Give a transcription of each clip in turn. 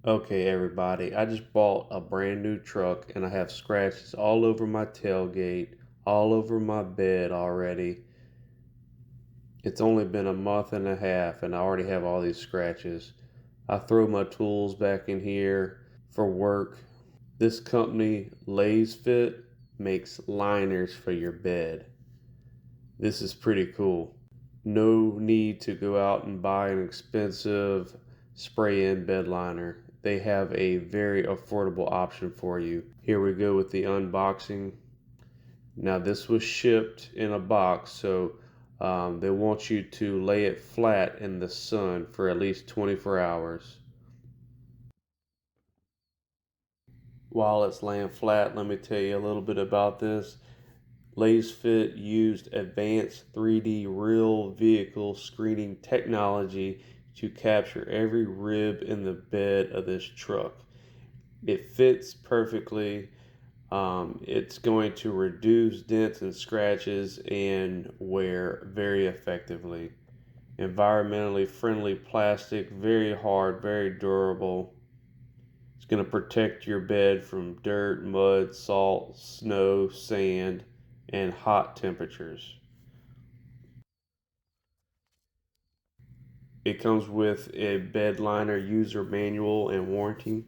Okay, everybody, I just bought a brand new truck and I have scratches all over my tailgate, all over my bed already. It's only been a month and a half and I already have all these scratches. I throw my tools back in here for work. This company, Lasfit, makes liners for your bed. This is pretty cool. No need to go out and buy an expensive spray-in bed liner. They have a very affordable option for you. Here we go with the unboxing. Now this was shipped in a box, so they want you to lay it flat in the sun for at least 24 hours. While it's laying flat, let me tell you a little bit about this. Lasfit used advanced 3D real vehicle screening technology to capture every rib in the bed of this truck. It fits perfectly. It's going to reduce dents and scratches and wear very effectively. Environmentally friendly plastic, very hard, very durable. It's going to protect your bed from dirt, mud, salt, snow, sand, and hot temperatures. It comes with a bed liner user manual and warranty.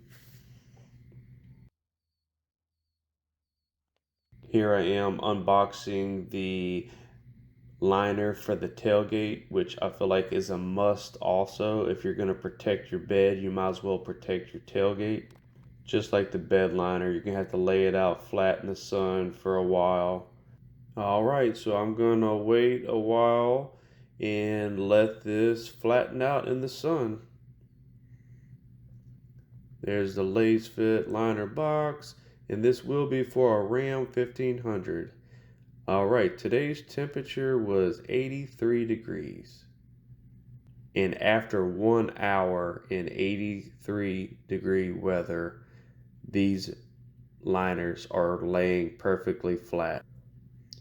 Here I am unboxing the liner for the tailgate, which I feel like is a must also. If you're going to protect your bed, you might as well protect your tailgate. Just like the bed liner, you're going to have to lay it out flat in the sun for a while. Alright, so I'm going to wait a while and let this flatten out in the sun. There's the Lasfit liner box, and this will be for a Ram 1500. Alright, today's temperature was 83 degrees. And after 1 hour in 83-degree weather, these liners are laying perfectly flat.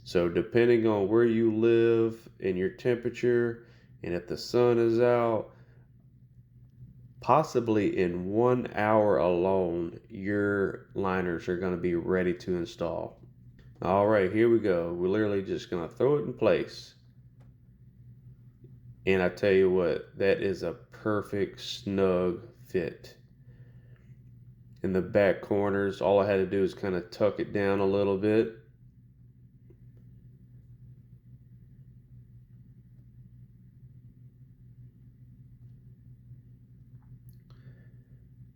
So depending on where you live and your temperature, and if the sun is out, possibly in 1 hour alone, your liners are going to be ready to install. All right, here we go. We're literally just going to throw it in place. And I tell you what, that is a perfect snug fit. In the back corners, all I had to do is kind of tuck it down a little bit.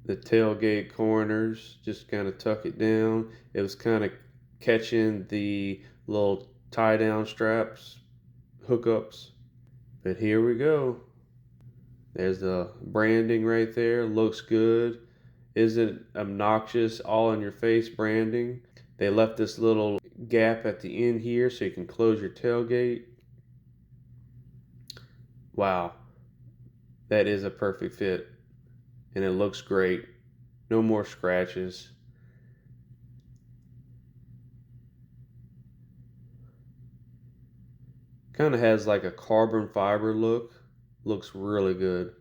The tailgate corners, just kind of tuck it down. It was kind of catching the little tie down straps, hookups. But here we go. There's the branding right there. Looks good. Isn't obnoxious, all in your face branding. They left this little gap at the end here so you can close your tailgate. Wow, that is a perfect fit. And it looks great. No more scratches. Kind of has like a carbon fiber look. Looks really good.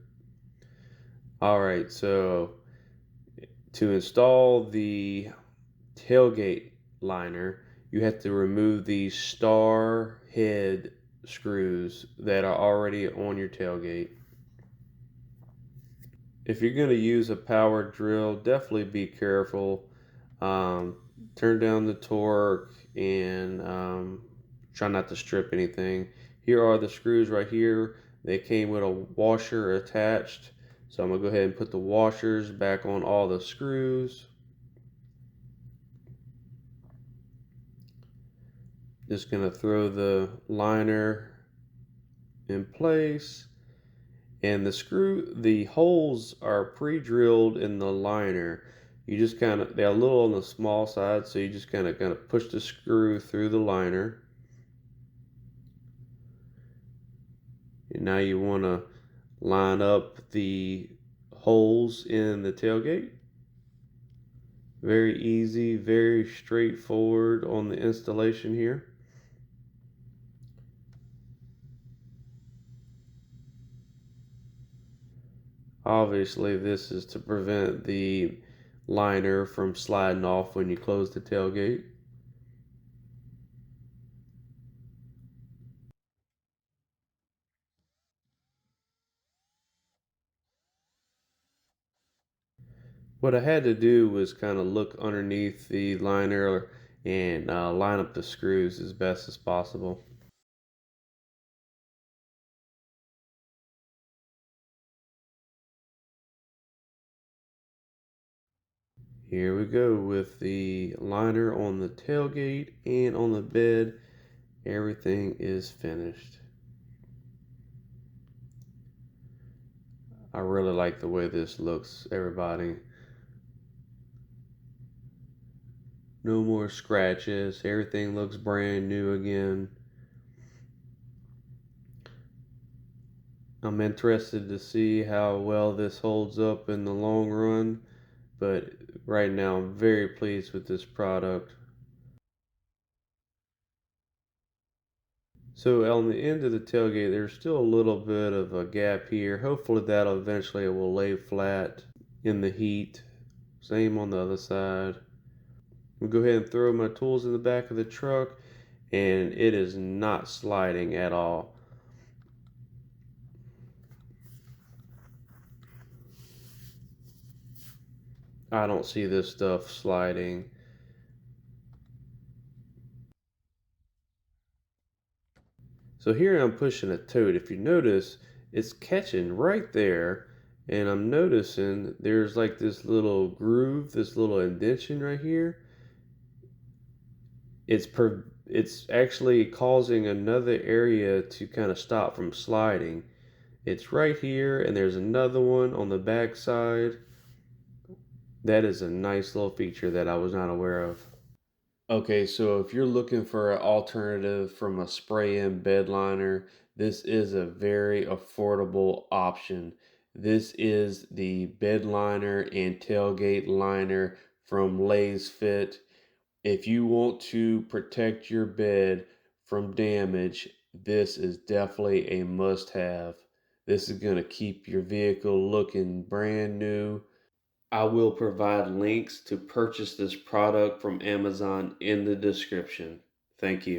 Alright, so to install the tailgate liner, you have to remove these star head screws that are already on your tailgate. If you're going to use a power drill, definitely be careful. Turn down the torque and try not to strip anything. Here are the screws right here. They came with a washer attached. So I'm going to go ahead and put the washers back on all the screws. Just going to throw the liner in place. And the holes are pre-drilled in the liner. You just they're a little on the small side, so you just kind of push the screw through the liner. And now you want to line up the holes in the tailgate. Very easy, very straightforward on the installation here. Obviously, this is to prevent the liner from sliding off when you close the tailgate. What I had to do was kind of look underneath the liner and line up the screws as best as possible. Here we go with the liner on the tailgate and on the bed. Everything is finished. I really like the way this looks, everybody. No more scratches. Everything looks brand new again. I'm interested to see how well this holds up in the long run, but right now I'm very pleased with this product. So on the end of the tailgate, there's still a little bit of a gap here. Hopefully that'll eventually it will lay flat in the heat. Same on the other side. We'll go ahead and throw my tools in the back of the truck, and it is not sliding at all. I don't see this stuff sliding. So here I'm pushing a tote. If you notice, it's catching right there. And I'm noticing there's like this little groove, this little indention right here. It's actually causing another area to kind of stop from sliding. It's right here, and there's another one on the back side. That is a nice little feature that I was not aware of. Okay, so if you're looking for an alternative from a spray-in bed liner, this is a very affordable option. This is the bed liner and tailgate liner from Lasfit. If you want to protect your bed from damage, this is definitely a must-have. This is going to keep your vehicle looking brand new. I will provide links to purchase this product from Amazon in the description. Thank you.